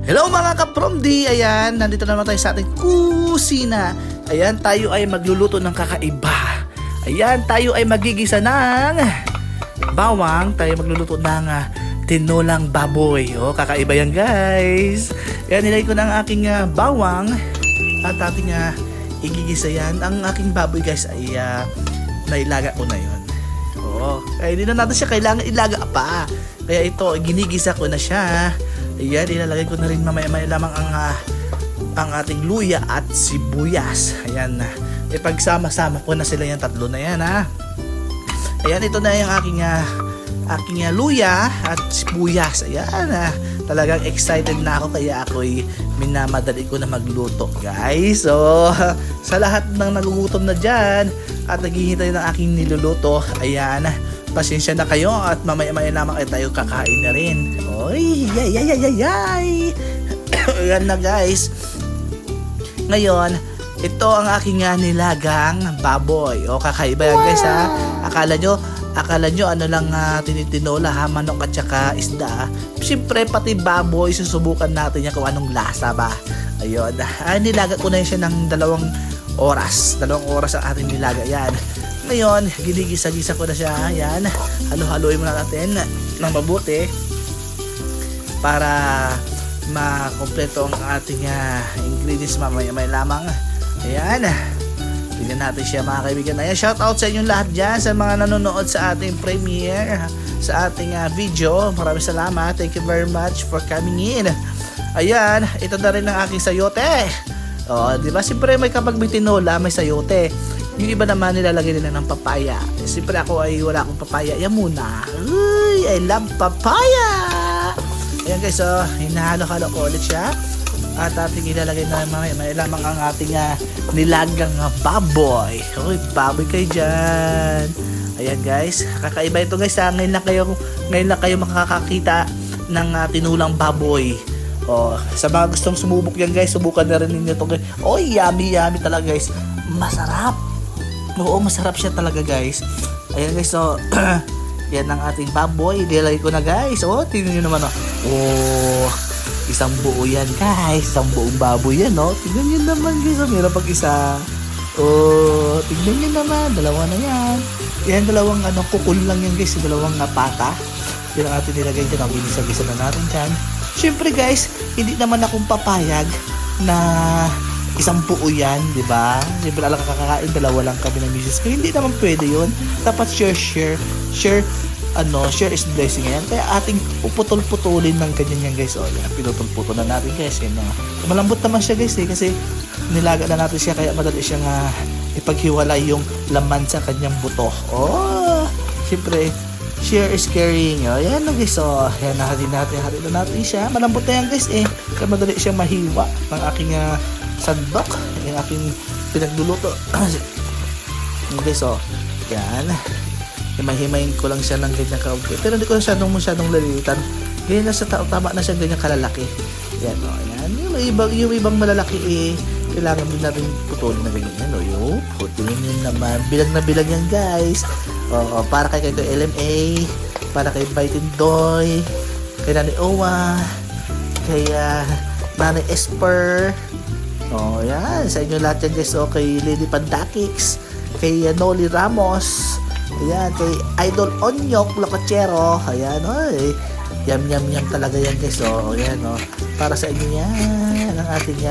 Hello mga ka-Promdi! Ayan, nandito naman tayo sa ating kusina. Ayan, tayo ay magluluto ng kakaiba. Ayan, tayo ay magigisa ng bawang. Tayo magluluto ng tinolang baboy. O, kakaiba yan guys. Ayan, nilagay ko na ang aking bawang at ating igigisa yan. Ang aking baboy guys ay nailaga ko na yun. O, kaya hindi na natin siya kailangan ilaga pa. Kaya ito, ginigisa ko na siya. Ayan, ilalagay ko na rin mamaya-maya lamang ang ating luya at sibuyas. Ayan na. Ipagsama-sama ko na sila yung tatlo na yan ha. Ayan, ito na yung aking luya at sibuyas. Ayan na. Talagang excited na ako kaya ako'y minamadali ko na magluto guys. So, sa lahat ng nagugutom na dyan at naghihintay ng aking niluluto, ayan, pasensya na kayo at mamaya-maya lamang ay tayo kakain na rin. Oy, yay! Ayan na guys. Ngayon, ito ang aking nilagang baboy. O, kakaiba yan guys ha. Akala nyo ano lang tinitinola ha, manok at saka isda. Siyempre pati baboy, susubukan natin yan kung anong lasa ba. Ayun, nilaga ko na siya ng 2 oras. 2 oras ang ating nilaga yan. Ngayon, ginigisa-gisa ko na siya. Ayan, halo-haloin muna natin ng mabuti para makompleto ang ating ingredients mamaya-maya lamang. Ayan, tignan natin siya mga kaibigan. Ayan, shout out sa inyong lahat dyan, sa mga nanonood sa ating premiere, sa ating video. Maraming salamat. Thank you very much for coming in. Ayan, ito na rin ang aking sayote. O, diba? Siyempre kapag may tinola, may sayote. Yung iba naman nilalagay nila ng papaya. Siyempre ako ay wala akong papaya. Yan muna. Uy, I love papaya! Ayan guys, so hinahalo-halo ko ulit siya. At ating ilalagay na may lamang ang ating nilagang baboy. Uy, baboy kayo dyan. Ayan guys, kakaiba ito guys. Ngayon lang kayo makakakita ng tinulang baboy. O, sa mga gustong sumubok yan guys, subukan na rin ninyo ito guys. Oh, yummy talaga guys. Masarap. Oo, masarap siya talaga guys. Ayan guys, so yan ang ating baboy. Nilagay ko na guys. Oh, tingnan nyo naman oh, isang buo yan guys. Isang buong baboy yan oh. Tingnan nyo naman guys. Oh, meron pag isa. Oh, tingnan nyo naman. 2 na yan. Yan, 2 kukul lang yan guys. 2 pata. Yan ang ating nilagay dyan. Ang binisa-bisa na natin dyan. Siyempre guys, hindi naman akong papayag na isang buo yan, di ba? Siyempre alang kakakain, 2 lang kami ng misis ko. Hindi naman pwede yun. Dapat share is blessing yan. Kaya ating puputol-putulin ng ganyan yan guys. O, yan, pinutol-putol na natin guys. Yan, malambot naman siya guys kasi nilaga na natin siya kaya madali siyang ipaghiwalay yung laman sa kanyang buto. Oh, siyempre, share is caring. O, yan na guys. O, yan, hari na natin siya. Malambot na yan guys kaya madali siyang mahiwa ng aking sandok, yung aking pinagluluto. Yung guys, yan. Himay-himayin ko lang siya ng ganyan kaunti. Pero hindi ko masyadong lalitan. Ganyan na sa tama na siya ganyan kalalaki. Yan, yan. Yung ibang malalaki kailangan din natin putulin na ganyan. Yan, yung putulin yun naman. Bilang na bilang yan, guys. Para kay LMA, para kay Baitin Doy, kay Nani Owa, kay Nani Esper. Yan. Sa inyo lahat yan, guys. Kay Lady Pandakix, kay Noli Ramos, ayan, kay Idol Onyok Locachero. Ayan, oy. Yum talaga yan, guys. Ayan, para sa inyo yan. Ang ating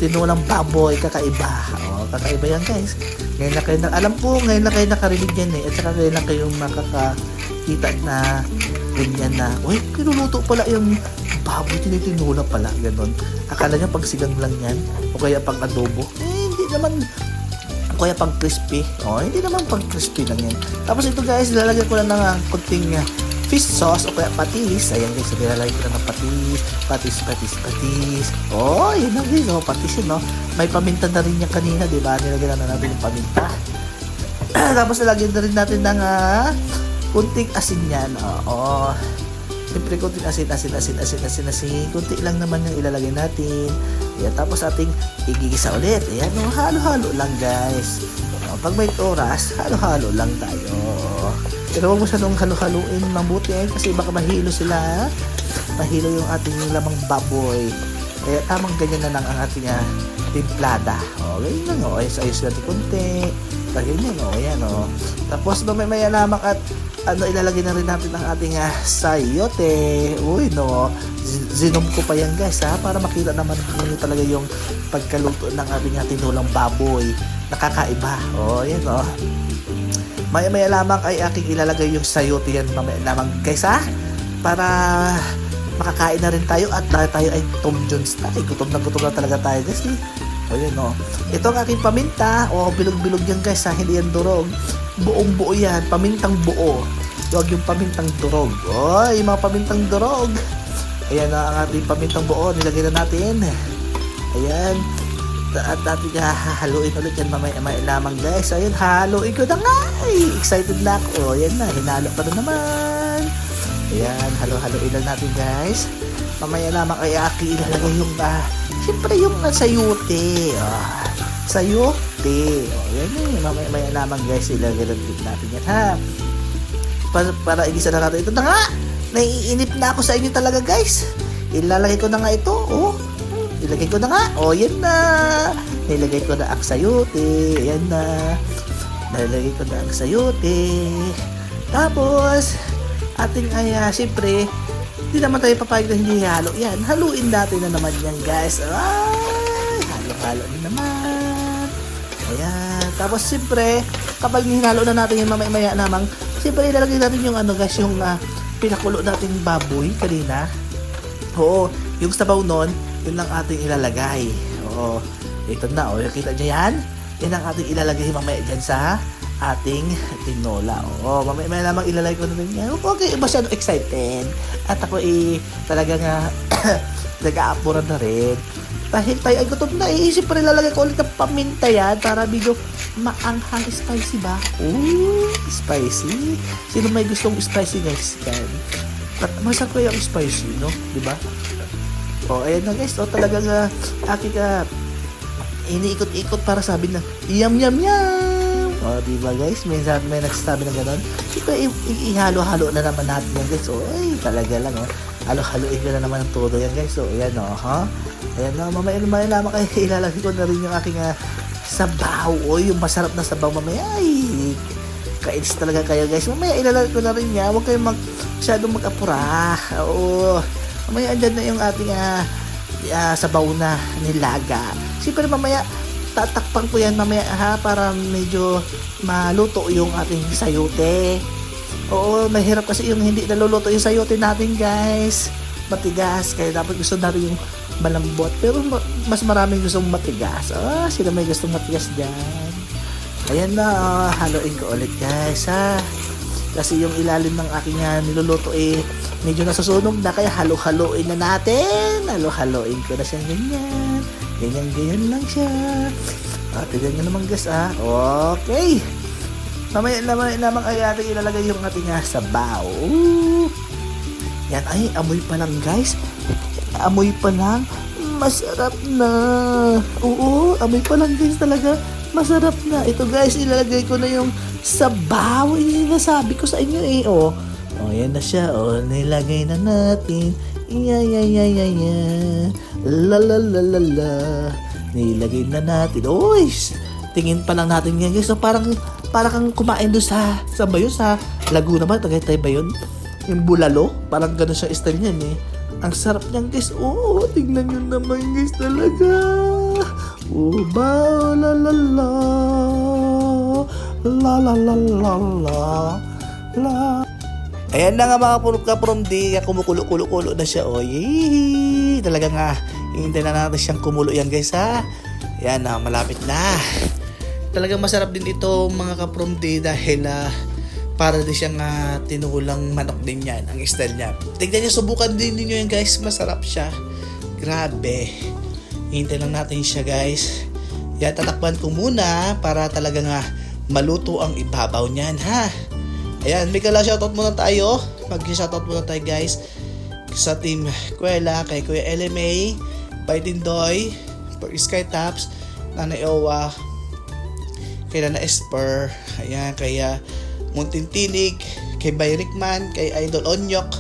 tinulang baboy. Kakaiba. Kakaiba yan, guys. Ngayon na kayo alam po, ngayon na kayo nakarinig yan At saka ngayon na kayong makakakita na ganyan na, uy, kinuluto pala yung baboy, tinitinula pala, ganon. Akala niya pag sigang lang yan, o kaya pang adobo. Hindi naman. O kaya pang crispy. Hindi naman pang crispy lang yan. Tapos ito guys, lalagyan ko lang ng konting fish sauce o kaya patis. Ayan guys, lalagyan ko lang ng patis. Yun na guys, patis yun, May paminta na rin yan kanina, diba? Nilagyan na natin yung paminta. Tapos lalagyan na rin natin ng kunting asin yan. Siyempre kunting asin. Kunti lang naman yung ilalagay natin. Ayan, tapos ating igigisa ulit. Ayan, halo-halo lang guys. Pag may oras, halo-halo lang tayo. Pero huwag mo siya nung halo-haloin mabuti kasi baka mahilo sila. mahilo yung ating lamang baboy. Kaya tamang ganyan na lang ang ating timplada. O, ganyan lang. O, ayos-ayos natin konti. Ganyan, o, ayan, o. Tapos, mamaya naman at ilalagay na rin natin ang ating sayote. Uy, no. Zinom ko pa yan, guys, para makita naman ninyo talaga yung pagkaluto ng ating tinulang baboy. Nakakaiba. O, ayan, o. Maya lamang ay aking ilalagay yung sayote yan mamaya lamang, guys, para makakain na rin tayo at tayo ay Tom Jones na. Gutom na talaga tayo, guys. O, yun, o. Ito ang aking paminta. O, bilog-bilog yan, guys, hindi yan durog. Buong buo yan. Pamintang buo. Huwag yung pamintang durog. O, yung mga pamintang durog. Ayan na ang ating pamintang buo. Nilagay na natin. Ayan. At natin hahaluin ulit yan mamaya lamang, guys. Ayan, haluin ko na nga. Ay, excited na ako. Ayan na, hinalo pa na naman. Ayan, halo-haloin lang natin, guys. Mamaya lamang ay aki ilalagay yung siyempre yung sayote. Sayote. Ayan eh, mamaya lamang, guys, ilagay natin yan, para igisa na natin. Ito na nga, naiinip na ako sa inyo talaga, guys. Ilalagay ko na nga ito. Ilagay ko na nga. Yan na. Nilagay ko na ang sayote. Ayan na. Nilagay ko na ang sayote. Tapos, ating siyempre, hindi naman tayo papayag na hindi halo. Yan, haluin natin na naman yan, guys. Ay, halo-halo din naman. Ayan. Tapos, siyempre, kapag hinalo na natin yung mamaya namang, siyempre, ilalagay natin yung guys, yung pinakulo natin baboy kanina. Oo, yung sabaw nun, yun lang ating ilalagay. Oo, ito na. Kita nyo yan? Yan ang ating ilalagay mamaya dyan sa ating tinola. Mamaya lamang ilalagay ko na rin yan. Okay, masyado excited. At ako talagang nag-aapuran na rin. Dahil tayo ay gutom na. Siyempre ilalagay ko ulit ng paminta yan para medyo maanghang, spicy ba? Spicy. Sino may gustong spicy, guys? Masarap ko yung spicy, no? Diba? Ayan na, guys. Talagang aking iniikot-ikot para sabi na yum yum yum. Diba, guys? May nagsasabi na gano'n. Ito, ihalo-halo na naman natin yan, guys. Ay, talaga lang, halo-haloin ko na naman ang todo yan, guys. Ayan, ayan na, mamaya lamang kayo, ilalagay ko na rin yung aking sabaw. Yung masarap na sabaw mamaya. Ay, kainis talaga kayo, guys. Mamaya ilalagay ko na rin yan. Huwag kayong masyadong mag-apura. Mamaya andyan na yung ating sabaw na nilaga. Siyempre mamaya tatakpan ko yan mamaya para medyo maluto yung ating sayote. Mahirap kasi yung hindi naluluto yung sayote natin, guys. Matigas. Kaya dapat gusto natin yung malambot. Pero mas maraming gustong matigas. Sila may gustong matigas dyan. Ayan na. Haluin ko ulit, guys, kasi yung ilalim ng aking niluluto medyo nasusunog na, kaya halo-haloin na natin. Halo-haloin ko na siya ganyan. Ganyan lang siya. Tignan nyo naman, guys, Okay. Mamaya naman ay ating ilalagay yung ating sabaw. Yan, ay, amoy pa lang, guys. Amoy pa lang. Masarap na. Amoy pa lang, guys, talaga. Masarap na. Ito, guys, ilalagay ko na yung sabaw. Sinasabi ko sa inyo, yan na siya. Nilagay na natin. La. Nilagay na natin. Tingin pa lang natin yan, guys. Parang kang kumain doon sa ba yun? Sa Laguna ba? Tagaytay ba yun? Yung bulalo. Parang gano'n siya style niyan, Ang sarap niyan, guys. Tingnan nyo naman, guys, talaga. La la la. La la la la la. La. Ayan na nga, mga ka-promdi, kumukulo-kulo na siya. Talaga nga, hintay na natin siyang kumulo yan, guys, Ayan na, malapit na. Talagang masarap din ito, mga ka-promdi, dahil para din siyang tinulang manok din yan, ang style niya. Tignan niyo, subukan din ninyo yan, guys. Masarap siya. Grabe. Hintay lang natin siya, guys. Yan, tatakpan ko muna para talaga nga maluto ang ibabaw niyan, Ayan, may shoutout muna tayo. Mag-shoutout muna tayo, guys, sa Team Kuwela, kay Kuya LMA, Baitindoy, Sky Taps, Nanay Owa, kay Nana Esper, ayan, kay Muntintinig, kay Bay Rickman, kay Idol Onyok,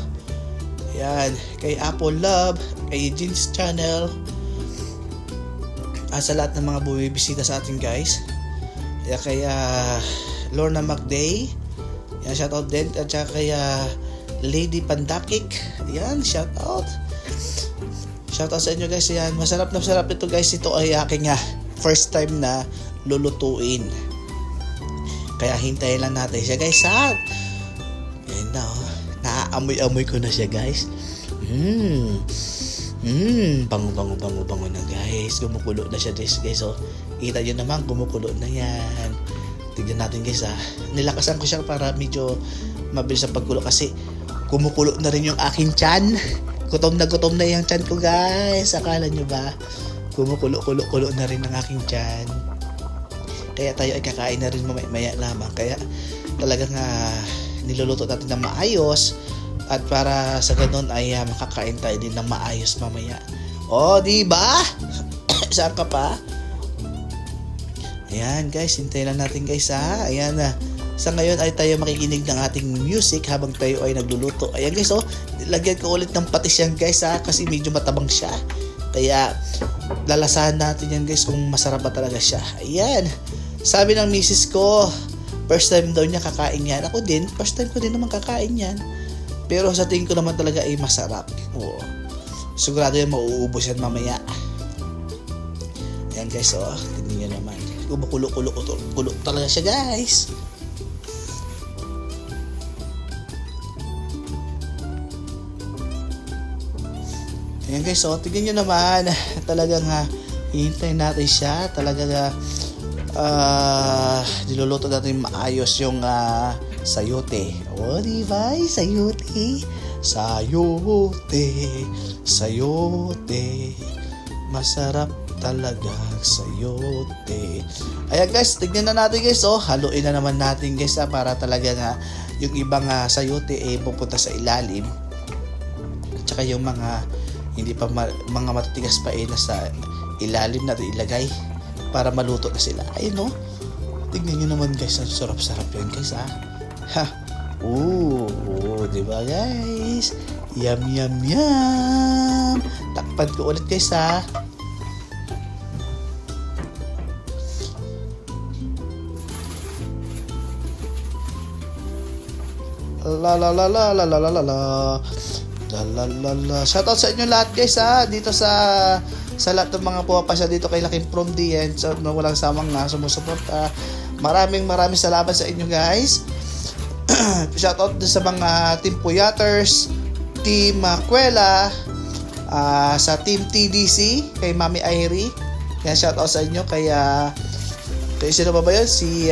Yan, kay Apple Love, kay Jeans Channel, sa lahat ng mga bumibisita sa atin guys. Kay Lorna McDay, yan, shoutout din. At saka kay Lady Pandakik, yan, shoutout. Shoutout sa inyo guys. Yan, masarap na masarap ito guys. Ito ay aking first time na lulutuin. Kaya hintayin lang natin siya guys. Yan na, naaamoy-amoy ko na siya guys. Bango na guys. Gumukulo na siya guys. So, kita nyo naman, gumukulo na yan. Tignan natin guys Nilakasan ko siya para medyo mabilis ang pagkulo kasi gumukulo na rin yung aking tiyan. Gutom na yung tiyan ko guys. Akala nyo ba? Gumukulo na rin ang aking tiyan. Kaya tayo ay kakain na rin maya lamang. Kaya talagang niluluto natin ng maayos. At para sa ganun ay makakain tayo din ng maayos mamaya. O, diba? Saan ka pa? Ayan guys, hintayin lang natin guys Ayan sa ngayon ay tayo makikinig ng ating music habang tayo ay nagluluto. Ayan guys, lagyan ko ulit ng patis yan guys kasi medyo matabang siya. Kaya lalasahan natin yan guys kung masarap ba talaga siya. Ayan, sabi ng misis ko, first time daw niya kakain yan. Ako din, first time ko din naman kakain yan. Pero sa tingin ko naman talaga ay masarap. Oo. Sigurado yan mauubos yan mamaya. Ayan guys, tingnan nyo naman. Kumukulo talaga siya guys. Ayan guys, tingnan nyo naman. Talagang hihintayin natin siya. Talagang niluluto natin maayos yung sayote. O, diba? Sayote. Masarap talaga sayote. Ayan guys, tignan na natin guys. Haluin na naman natin guys para talaga yung ibang sayote pupunta sa ilalim. At saka yung mga hindi pa mga matitigas pa nasa ilalim natin ilagay para maluto na sila. Ayun tignan nyo naman guys, ang sarap-sarap yan guys diba guys? Yum. Takpan ko ulit guys Shoutout sa inyo lahat guys dito sa lahat ng mga pumapasya dito kay Laking From DN na walang samang sumusuporta. Maraming salamat sa inyo guys. Shoutout din sa mga Team Puyaters, Team Kuwela, sa Team TDC, kay Mami Irie. Yan, shoutout sa inyo. Kay sino ba yun? Si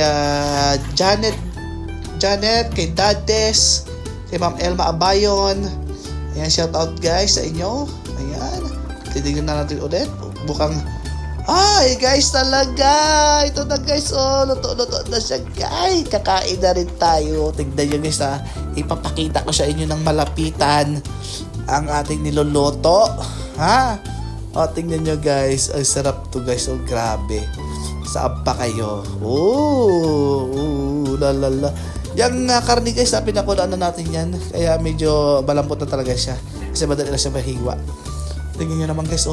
Janet, kay Dades, kay Ma'am Elma Abayon. Ayan, shoutout guys sa inyo. Ayan, titignan na natin ulit. Bukang guys talaga. Ito na guys, luto na siya guys. Kakain na rin tayo. Tignan nyo guys ipapakita ko sa inyo ng malapitan ang ating niluluto. Tingnan nyo guys. Ang sarap to guys. Grabe. Saan pa kayo? Lalala. Yung karne guys, pinakulaan na natin yan. Kaya medyo malambot na talaga siya. Kasi madali na siya mahiwa. Tingnan nyo naman guys.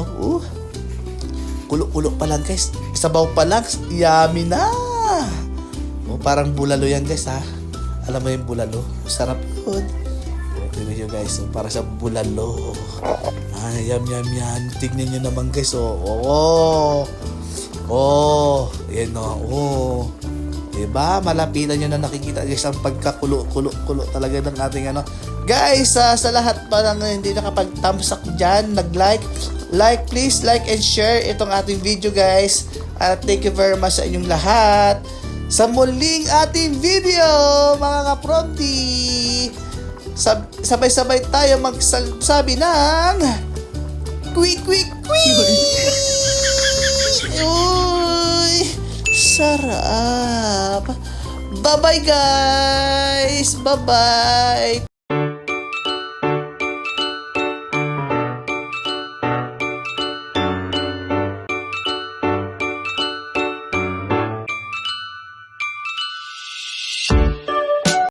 Kulo-kulo pa lang guys. Sabaw pa lang. Yummy na. Parang bulalo yan guys Alam mo yung bulalo? Sarap yun. Tingnan nyo guys. Para sa bulalo. Yum. Tingnan nyo naman guys. Yan diba? Malapitan nyo na nakikita guys ang pagkakulo-kulo talaga ng ating Guys, sa lahat pa lang hindi nakapag-thumbs up dyan, please like and share itong ating video guys. At thank you very much sa inyong lahat. Sa muling ating video, mga ka-Promdi, sabay-sabay tayo magsabi ng quick. Uy, sarap. Bye-bye guys. Bye-bye.